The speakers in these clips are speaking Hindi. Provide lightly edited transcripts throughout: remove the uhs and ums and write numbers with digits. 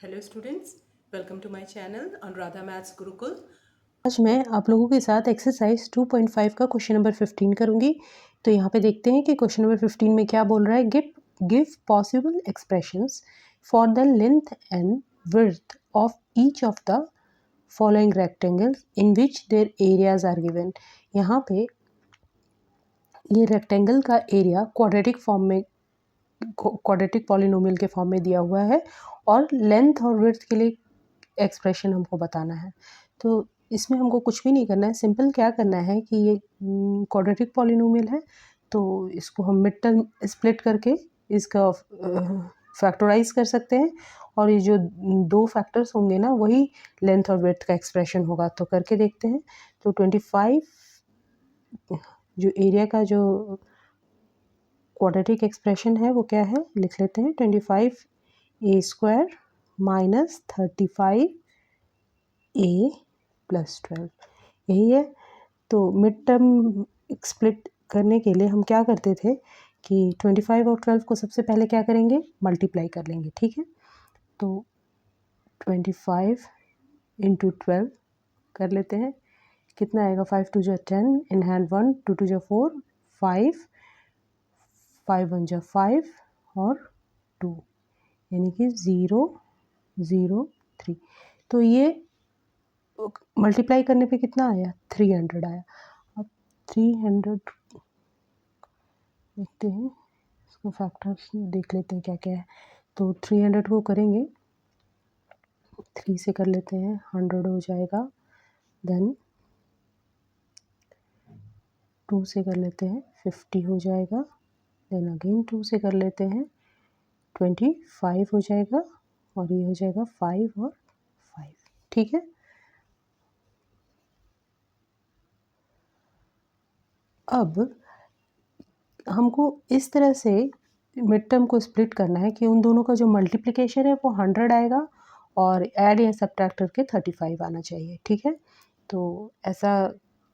Hello students, welcome to my channel Anuradha maths Gurukul. आज मैं आप लोगों के साथ एक्सरसाइज 2.5 का क्वेश्चन नंबर 15 करूंगी। तो यहाँ पे देखते हैं कि क्वेश्चन नंबर 15 में क्या बोल रहा है। Give possible expressions for the length and width of each of the following rectangles in which their areas are given. यहाँ पे ये रेक्टेंगल का एरिया क्वाड्रेटिक पॉलिनोमियल के फॉर्म में दिया हुआ है और लेंथ और विड्थ के लिए एक्सप्रेशन हमको बताना है। तो इसमें हमको कुछ भी नहीं करना है, सिंपल क्या करना है कि ये क्वाड्रेटिक पॉलिनोमियल है तो इसको हम मिड टर्म स्प्लिट करके इसका फैक्टराइज कर सकते हैं और ये जो दो फैक्टर्स होंगे ना वही लेंथ और विड्थ का एक्सप्रेशन होगा। तो करके देखते हैं। तो 25 जो एरिया का जो क्वाड्रेटिक एक्सप्रेशन है वो क्या है, लिख लेते हैं। 25a² माइनस 35a प्लस 12 यही है। तो मिड टर्म स्प्लिट करने के लिए हम क्या करते थे कि 25 और 12 को सबसे पहले क्या करेंगे, मल्टीप्लाई कर लेंगे। ठीक है, तो 25 इंटू 12 कर लेते हैं, कितना आएगा। 5 2 जा 10, इन हैंड 1, 2 2 जा 4, 5 5 1 जा 5 और 2 यानी कि 0 0 3। तो ये मल्टीप्लाई करने पे कितना आया, 300 आया। अब 300 देखते हैं, इसको फैक्टर्स देख लेते हैं क्या क्या है। तो 300 को करेंगे, 3 से कर लेते हैं, 100 हो जाएगा। देन 2 से कर लेते हैं, 50 हो जाएगा। देन अगेन 2 से कर लेते हैं, 25 हो जाएगा और ये हो जाएगा 5 और 5। ठीक है, अब हमको इस तरह से मिड टर्म को स्प्लिट करना है कि उन दोनों का जो मल्टीप्लिकेशन है वो 100 आएगा और ऐड या सब्ट्रैक्ट करके 35 आना चाहिए। ठीक है, तो ऐसा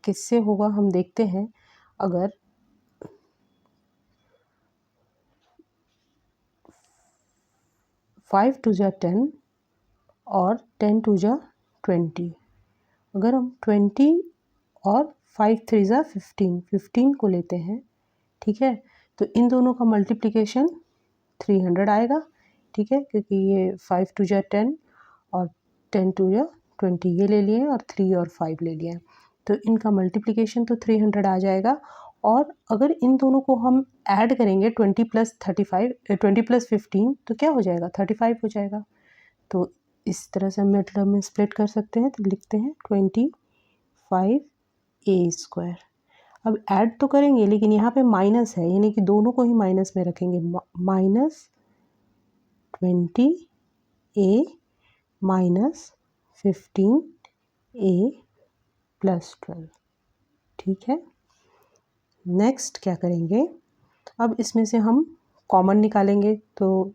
किससे होगा हम देखते हैं। अगर 5 2 जा 10 और 10 2 जा 20, अगर हम 20 और 5 3 जा 15 को लेते हैं, ठीक है, तो इन दोनों का मल्टीप्लिकेशन 300 आएगा। ठीक है, क्योंकि ये 5 2 जा 10 और 10 2 जा 20 ये ले लिए और 3 और 5 ले लिए, तो इनका मल्टीप्लिकेशन तो 300 आ जाएगा। और अगर इन दोनों को हम ऐड करेंगे 20 प्लस 15 तो क्या हो जाएगा, 35 हो जाएगा। तो इस तरह से हम मतलब में स्प्लिट कर सकते हैं। तो लिखते हैं 25a²। अब ऐड तो करेंगे लेकिन यहाँ पे माइनस है, यानी कि दोनों को ही माइनस में रखेंगे। Minus 20a minus 15a plus 12। ठीक है, नेक्स्ट क्या करेंगे, अब इसमें से हम कॉमन निकालेंगे। तो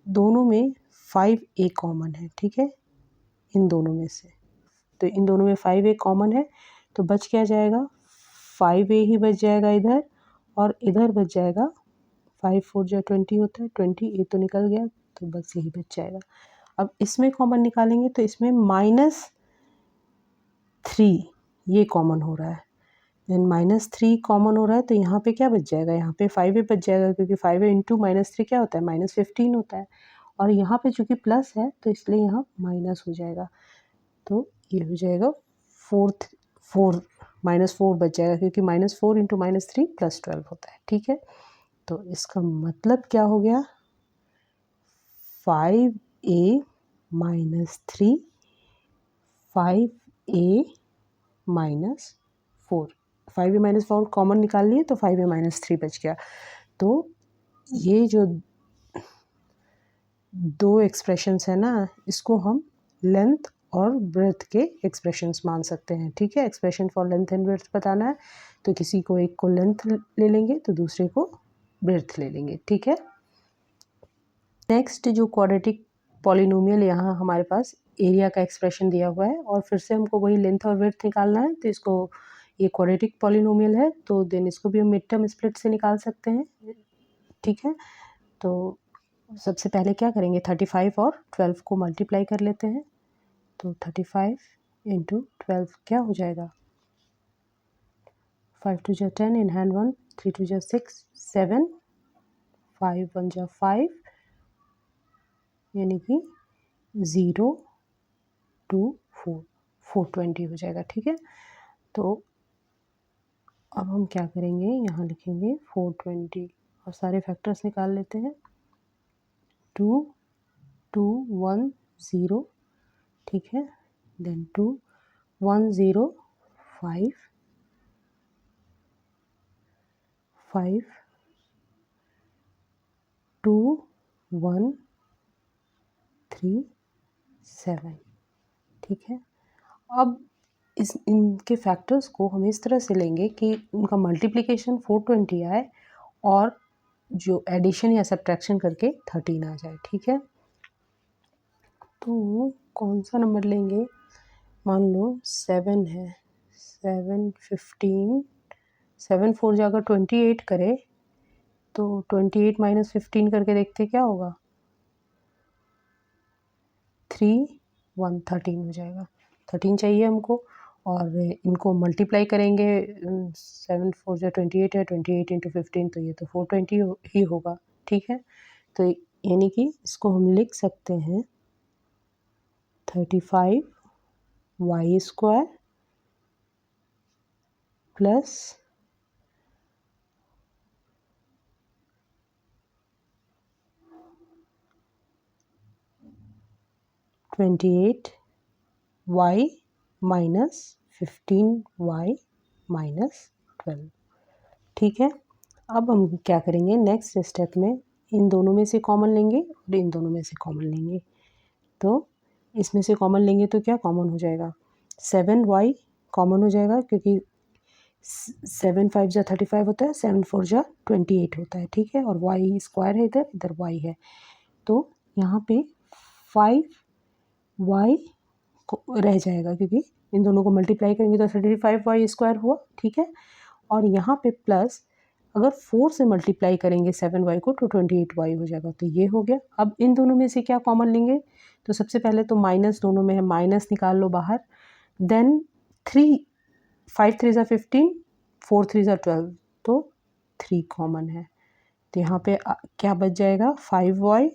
दोनों में 5a कॉमन है। ठीक है, इन दोनों में से, तो इन दोनों में 5a कॉमन है तो बच क्या जाएगा, 5a ही बच जाएगा इधर, और इधर बच जाएगा 5 4 जा 20 होता है, 20a तो निकल गया तो बस यही बच जाएगा। अब इसमें कॉमन निकालेंगे तो इसमें -3 ये कॉमन हो रहा है। देन -3 कॉमन हो रहा है तो यहाँ पे क्या बच जाएगा, यहाँ पे 5a बच जाएगा, क्योंकि 5a इंटू -3 क्या होता है, -15 होता है। और यहाँ पे चूँकि प्लस है तो इसलिए यहाँ माइनस हो जाएगा। तो ये हो जाएगा 4 -4 बच जाएगा, क्योंकि -4 इंटू -3 प्लस 12 होता है। ठीक है, तो इसका मतलब क्या हो गया, 5a minus 3 5a minus 4, 5a minus 4 common निकाल लिए तो 5a माइनस 3 बच गया। तो ये जो दो एक्सप्रेशंस है ना, इसको हम लेंथ और ब्रेथ के एक्सप्रेशंस मान सकते हैं। ठीक है, expression for length and breadth बताना है तो किसी को एक को लेंथ ले लेंगे तो दूसरे को ब्रेथ ले लेंगे। ठीक है, नेक्स्ट जो क्वाड्रेटिक पॉलिनोमियल, यहाँ हमारे पास एरिया का एक्सप्रेशन दिया हुआ है और फिर से हमको वही लेंथ और ब्रेथ निकालना है। तो इसको, ये क्वाड्रेटिक पॉलिनोमियल है तो देन इसको भी हम मिड टर्म स्प्लिट से निकाल सकते हैं। ठीक है, तो सबसे पहले क्या करेंगे, 35 और 12 को मल्टीप्लाई कर लेते हैं। तो 35 इंटू 12 क्या हो जाएगा, 5 2 जा 10, इन हैंड 1, 3 2 जा 6 7, 5 1 जा 5, यानी कि 0 2 4 420 हो जाएगा। ठीक है, तो अब हम क्या करेंगे, यहाँ लिखेंगे 420 और सारे फैक्टर्स निकाल लेते हैं। 2 2 1 0, ठीक है, देन 2 1 0 5 5 2 1 3 7, ठीक है। अब इनके फैक्टर्स को हम इस तरह से लेंगे कि उनका मल्टीप्लिकेशन 420 आए और जो एडिशन या सब्ट्रैक्शन करके 13 आ जाए। ठीक है, तो कौन सा नंबर लेंगे, मान लो 7 है, 7 15, 7 4 जाकर 28 करे तो 28 माइनस 15 करके देखते क्या होगा, 3 1 13 हो जाएगा। 13 चाहिए हमको और इनको मल्टीप्लाई करेंगे, 7 4 जा 28 है, 28 इंटू 15 तो ये तो 420 ही होगा। ठीक है, तो यानी कि इसको हम लिख सकते हैं 35 y square plus 28 y minus 15 y minus 12। ठीक है, अब हम क्या करेंगे, नेक्स्ट स्टेप में इन दोनों में से कॉमन लेंगे और इन दोनों में से कॉमन लेंगे। तो इसमें से कॉमन लेंगे तो क्या कॉमन हो जाएगा, 7y कॉमन हो जाएगा क्योंकि 7 5 जा 35 होता है, 7 4 जा 28 होता है। ठीक है, और y स्क्वायर है, इधर इधर y है, तो यहाँ पे 5y रह जाएगा क्योंकि इन दोनों को मल्टीप्लाई करेंगे तो 35y स्क्वायर हुआ। ठीक है, और यहाँ पे प्लस अगर 4 से मल्टीप्लाई करेंगे 7y को तो 28y हो जाएगा, तो ये हो गया। अब इन दोनों में से क्या कॉमन लेंगे, तो सबसे पहले तो माइनस दोनों में है, माइनस निकाल लो बाहर, देन 3 5 3 जा 15, 4 3 जा 12, तो 3 कॉमन है, तो यहाँ पे क्या बच जाएगा 5y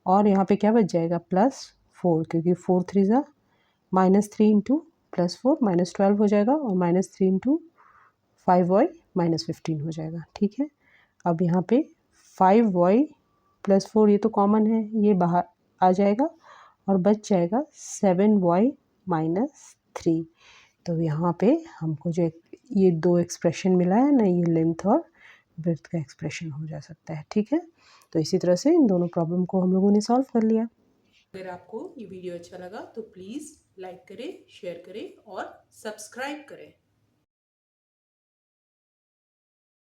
और यहाँ पे क्या बच जाएगा +4, क्योंकि 4 3 जा -3 इंटू +4 -12 हो जाएगा और -3 इंटू 5y -15 हो जाएगा। ठीक है, अब यहाँ पे 5y +4 ये तो कॉमन है, ये बाहर आ जाएगा और बच जाएगा 7y -3। तो यहाँ पे हमको जो ये दो एक्सप्रेशन मिला है ना, ये लेंथ और ब्रेड्थ का एक्सप्रेशन हो जा सकता है। ठीक है, तो इसी तरह से इन दोनों प्रॉब्लम को हम लोगों ने सॉल्व कर लिया। अगर आपको ये वीडियो अच्छा लगा तो प्लीज़ लाइक करें, शेयर करें और सब्सक्राइब करें।